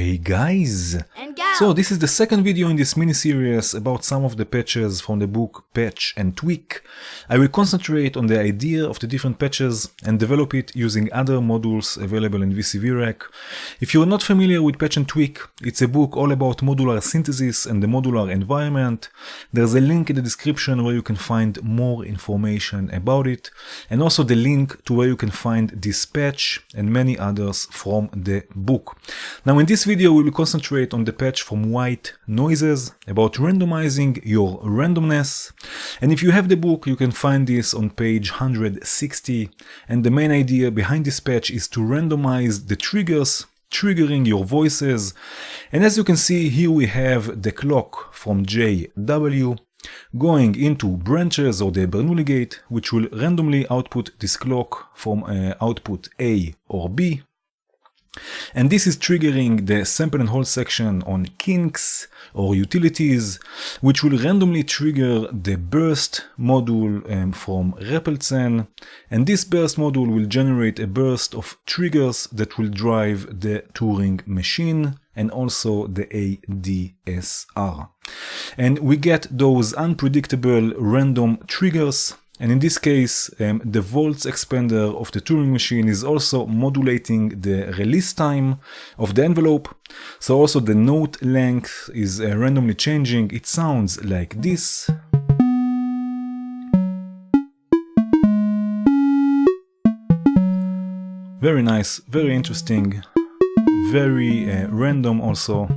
Hey guys! And gals. So this is the second video in this mini-series about some of the patches from the book Patch and Tweak. I will concentrate on the idea of the different patches and develop it using other modules available in VCV Rack. If you are not familiar with Patch and Tweak, it's a book all about modular synthesis and the modular environment. There's a link in the description where you can find more information about it, and also the link to where you can find this patch and many others from the book. Now in this video we will concentrate on the patch from white noises about randomizing your randomness, and if you have the book you can find this on page 160, and the main idea behind this patch is to randomize the triggers triggering your voices. And as you can see here we have the clock from JW going into branches or the Bernoulli gate, which will randomly output this clock from output A or B. And this is triggering the sample and hold section on kinks or utilities, which will randomly trigger the burst module from Repelzen. And this burst module will generate a burst of triggers that will drive the Turing machine and also the ADDR. And we get those unpredictable random triggers. And in this case, the volts expander of the Turing machine is also modulating the release time of the envelope. So also the note length is randomly changing. It sounds like this. Very nice, very interesting, very random also.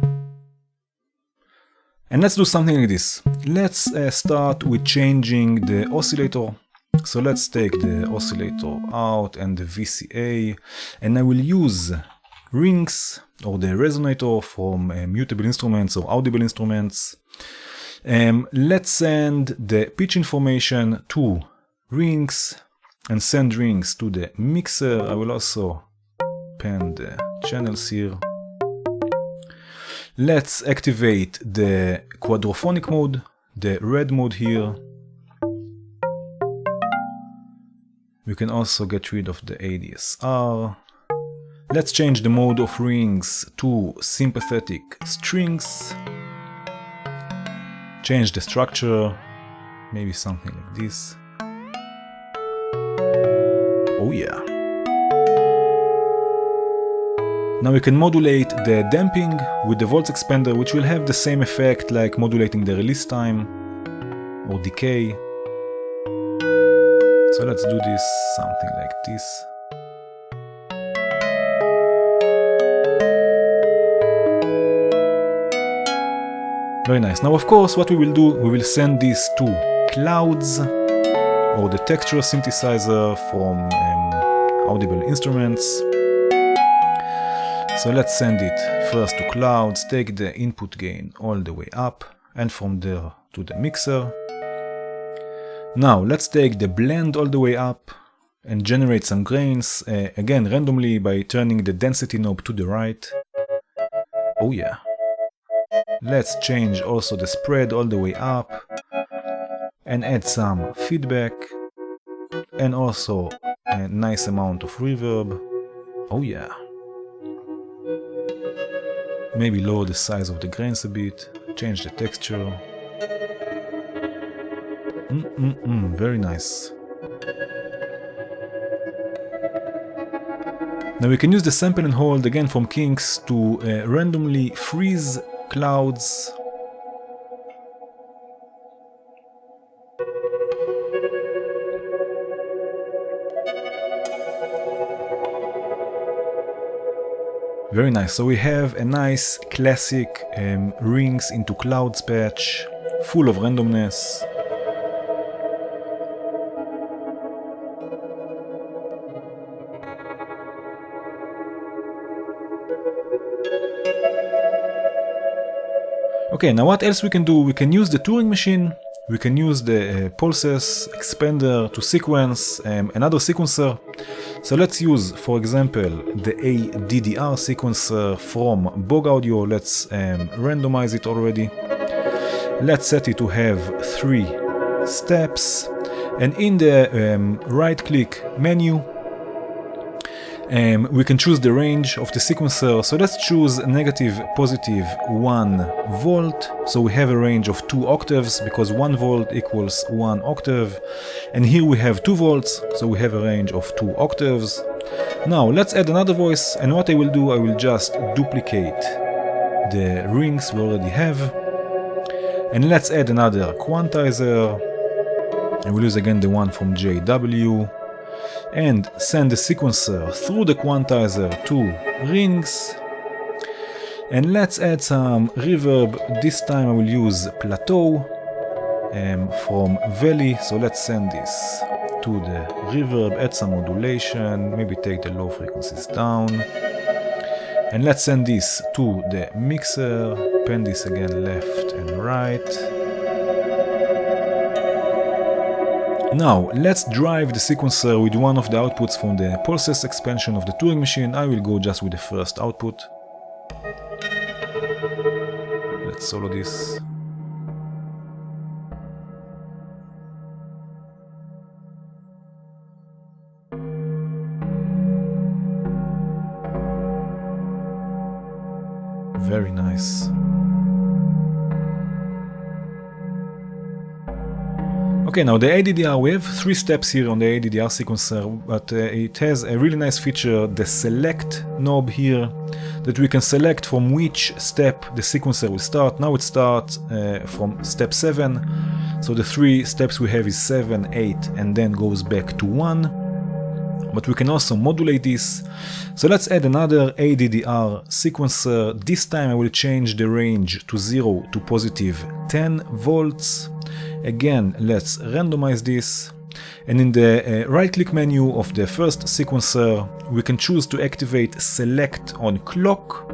And let's do something like this. Let's start with changing the oscillator. So let's take the oscillator out and the VCA, and I will use rings or the resonator from mutable instruments or audible instruments. Let's send the pitch information to rings and send rings to the mixer. I will also pan the channels here. Let's activate the quadraphonic mode, the red mode here. We can also get rid of the ADSR. Let's change the mode of rings to sympathetic strings. Change the structure, maybe something like this. Oh yeah. Now we can modulate the damping with the volts expander, which will have the same effect like modulating the release time or decay. So let's do this something like this. Very nice. Now of course what we will do, we will send this to clouds or the texture synthesizer from Audible instruments. So let's send it first to clouds, take the input gain all the way up, and from there to the mixer. Now let's take the blend all the way up and generate some grains, again randomly by turning the density knob to the right. Oh yeah. Let's change also the spread all the way up and add some feedback and also a nice amount of reverb. Oh yeah. Maybe lower the size of the grains a bit, change the texture. Very nice. Now we can use the sample and hold again from kinks to randomly freeze clouds. Very nice. So we have a nice classic rings into clouds patch, full of randomness. Okay, now what else we can do? We can use the Turing machine. We can use the pulses expander to sequence another sequencer. So let's use, for example, the ADDR sequencer from BogAudio. Let's randomize it already. Let's set it to have 3 steps. And in the right-click menu, we can choose the range of the sequencer. So let's choose negative, positive 1 volt. So we have a range of 2 octaves because 1 volt equals 1 octave. And here we have 2 volts, so we have a range of 2 octaves. Now let's add another voice, and what I will do, I will just duplicate the rings we already have. And let's add another quantizer. I will use again the one from JW. And send the sequencer through the quantizer to rings. And let's add some reverb. This time I will use Plateau from Valley. So let's send this to the reverb, add some modulation, maybe take the low frequencies down. And let's send this to the mixer, pan this again left and right. Now, let's drive the sequencer with one of the outputs from the pulses expansion of the Turing machine. I will go just with the first output. Let's solo this. Very nice. Okay, now the ADDR, we have 3 steps here on the ADDR sequencer, but it has a really nice feature, the select knob here, that we can select from which step the sequencer will start. Now it starts from step 7, so the 3 steps we have is 7, 8, and then goes back to 1. But we can also modulate this. So let's add another ADDR sequencer. This time I will change the range to 0 to positive 10 volts. Again, let's randomize this, and in the right-click menu of the first sequencer, we can choose to activate select on clock.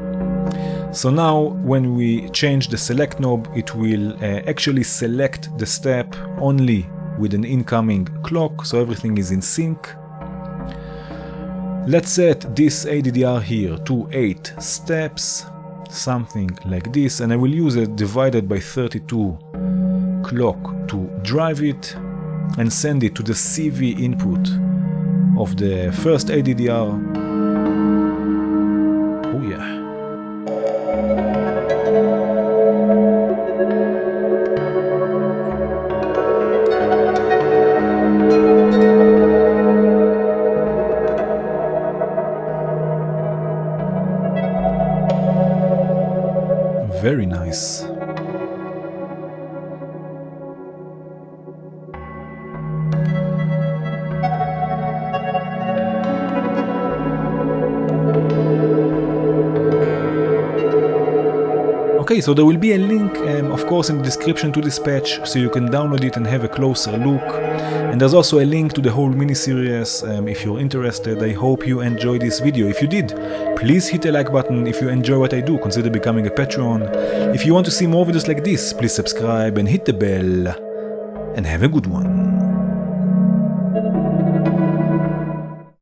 So now, when we change the select knob, it will actually select the step only with an incoming clock, so everything is in sync. Let's set this ADDR here to 8 steps, something like this, and I will use a divided by 32 clock to drive it and send it to the CV input of the first ADDR. Oh yeah. Very nice. Okay, so there will be a link, of course, in the description to this patch, so you can download it and have a closer look. And there's also a link to the whole mini-series if you're interested. I hope you enjoyed this video. If you did, please hit the like button. If you enjoy what I do, consider becoming a patron. If you want to see more videos like this, please subscribe and hit the bell. And have a good one.